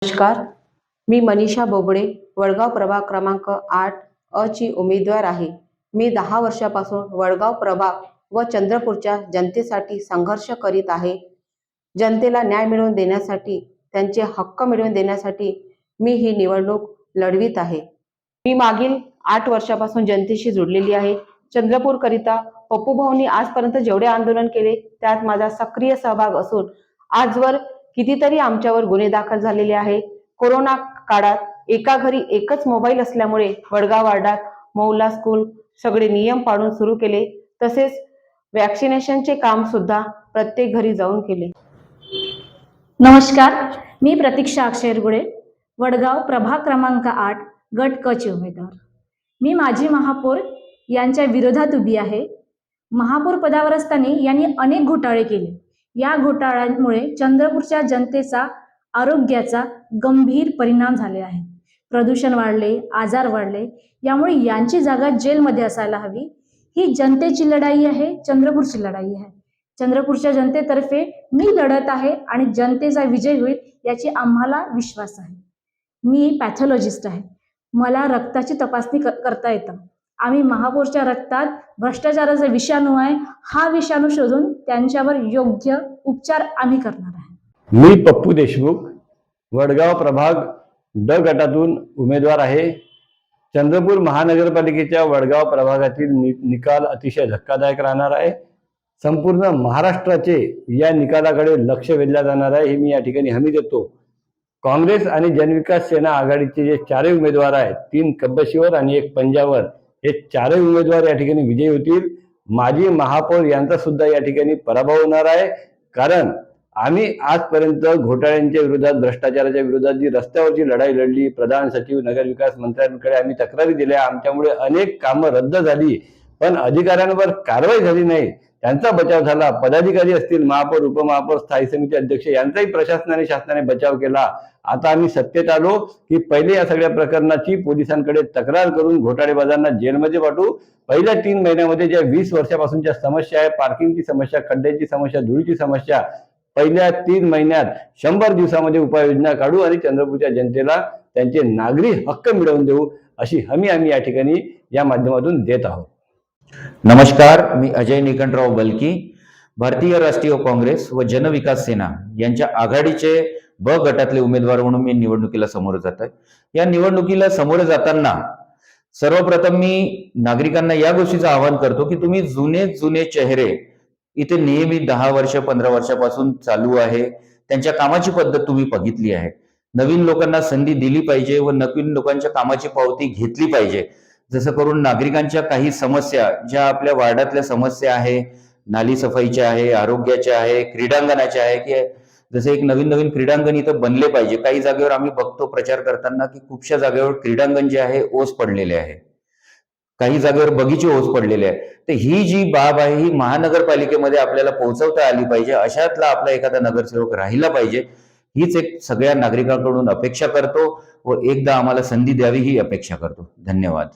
नमस्कार, मी मनीषा बोबडे, वडगाव प्रभाग क्रमांक 8 अ ची उमेदवार आहे. मी 10 वर्षापासून वडगाव प्रभाग व चंद्रपूरच्या जनतेसाठी संघर्ष करीत आहे. जनतेला न्याय मिळवून देण्यासाठी, त्यांचे हक्क मिळवून देण्यासाठी मी ही निवडणूक लढवीत आहे. मी मागील 8 वर्षापासून जनतेशी जोडलेली आहे. चंद्रपूरकरिता पप्पूभाऊंनी आजपर्यंत जेवढे आंदोलन केले त्यात माझा सक्रिय सहभाग असून आजवर कितीतरी आमच्यावर गुन्हे दाखल झालेले आहे. कोरोना काळात एका घरी एकच मोबाईल असल्यामुळे वडगाव वार्डात मौला स्कूल सगळे नियम पाळून सुरू केले. तसेच वॅक्सिनेशनचे काम सुद्धा प्रत्येक घरी जाऊन केले. नमस्कार, मी प्रतीक्षा अक्षयरगुडे, वडगाव प्रभाग क्रमांक 8 गट क ची उमेदवार. मी माजी महापौर यांच्या विरोधात उभी आहे. महापौर पदावर असताना यांनी अनेक घोटाळे केले. या घोटाळ्यांमुळे चंद्रपूरच्या जनतेचा आरोग्याचा गंभीर परिणाम झाले आहे. प्रदूषण वाढले, आजार वाढले. यामुळे यांची जागा जेलमध्ये असायला हवी. ही जनतेची लढाई आहे, चंद्रपूरची लढाई आहे. चंद्रपूरच्या जनतेतर्फे मी लढत आहे आणि जनतेचा विजय होईल याची आम्हाला विश्वास आहे. मी पॅथॉलॉजिस्ट आहे. मला रक्ताची तपासणी करता येतं. आम्ही महापौरच्या रक्तात भ्रष्टाचाराचा विषाणू आहे, हा विषाणू शोधून त्यांच्यावर योग्य उपचार आम्ही करणार आहे. मी पप्पू देशमुख, वडगाव प्रभाग ड गटातून उमेदवार आहे. चंद्रपूर महानगरपालिकेच्या वडगाव प्रभागातील निकाल अतिशय धक्कादायक राहणार आहे. संपूर्ण महाराष्ट्राचे या निकालाकडे लक्ष वेधले जाणार आहे, हे मी या ठिकाणी हमी देतो. काँग्रेस आणि जनविकास सेना आघाडीचे जे 4 उमेदवार आहेत, 3 कब्बशीवर आणि 1 पंजावर, हे 4 उमेदवार या ठिकाणी विजयी होतील. माजी महापौर यांचा सुद्धा या ठिकाणी पराभव होणार आहे. कारण आम्ही आजपर्यंत घोटाळ्यांच्या विरोधात, भ्रष्टाचाराच्या विरोधात जी रस्त्यावरची लढाई लढली, प्रधान सचिव, नगरविकास मंत्र्यांकडे आम्ही तक्रारी दिल्या. आमच्यामुळे अनेक कामं रद्द झाली, पण अधिकाऱ्यांवर कारवाई झाली नाही. त्यांचा बचाव झाला. पदाधिकारी असतील, महापौर, उपमहापौर, स्थायी समिती अध्यक्ष यांचाही प्रशासनाने, शासनाने बचाव केला. आता आम्ही सत्तेत आलो की पहिले या सगळ्या प्रकरणाची पोलिसांकडे तक्रार करून घोटाळेबाजांना जेलमध्ये पाठवू. पहिल्या 3 महिन्यामध्ये ज्या 20 वर्षापासूनच्या समस्या आहे, पार्किंगची समस्या, खड्ड्यांची समस्या, धुळीची समस्या, पहिल्या 3 महिन्यात 100 दिवसामध्ये उपाययोजना काढू आणि चंद्रपूरच्या जनतेला त्यांचे नागरी हक्क मिळवून देऊ, अशी हमी आम्ही या ठिकाणी या माध्यमातून देत आहोत. नमस्कार, मी अजय निकंठराव बलकी, भारतीय राष्ट्रीय काँग्रेस व जनविकास सेना यांच्या आघाडीचे ब गटातले उमेदवार म्हणून मी निवडणुकीला समोर जात आहे. या निवडणुकीला समोर जाताना सर्वप्रथम मी नागरिकांना या गोष्टीचं आवाहन करतो की तुम्ही जुने चेहरे इथे नेहमी 10 वर्ष 15 वर्षापासून चालू आहे, त्यांच्या कामाची पद्धत तुम्ही बघितली आहे. नवीन लोकांना संधी दिली पाहिजे व नवीन लोकांच्या कामाची पावती घेतली पाहिजे. जसं करून नागरिकांच्या काही समस्या, ज्या आपल्या वार्डातल्या समस्या आहे, नाली सफाईच्या आहे, आरोग्याच्या आहे, क्रीडांगणाच्या आहे, की जसे एक नवीन क्रीडांगण इथं बनले पाहिजे. काही जागेवर आम्ही बघतो प्रचार करताना की खूपशा जागेवर क्रीडांगण जे आहे ओस पडलेले आहे, काही जागेवर बगीचे ओस पडलेले आहे. तर ही जी बाब आहे ही महानगरपालिकेमध्ये आपल्याला पोहोचवता आली पाहिजे. अशातला आपला एखादा नगरसेवक राहिला पाहिजे, हीच एक सगळ्या नागरिकांकडून अपेक्षा करतो व एकदा आम्हाला संधी द्यावी ही अपेक्षा करतो. धन्यवाद.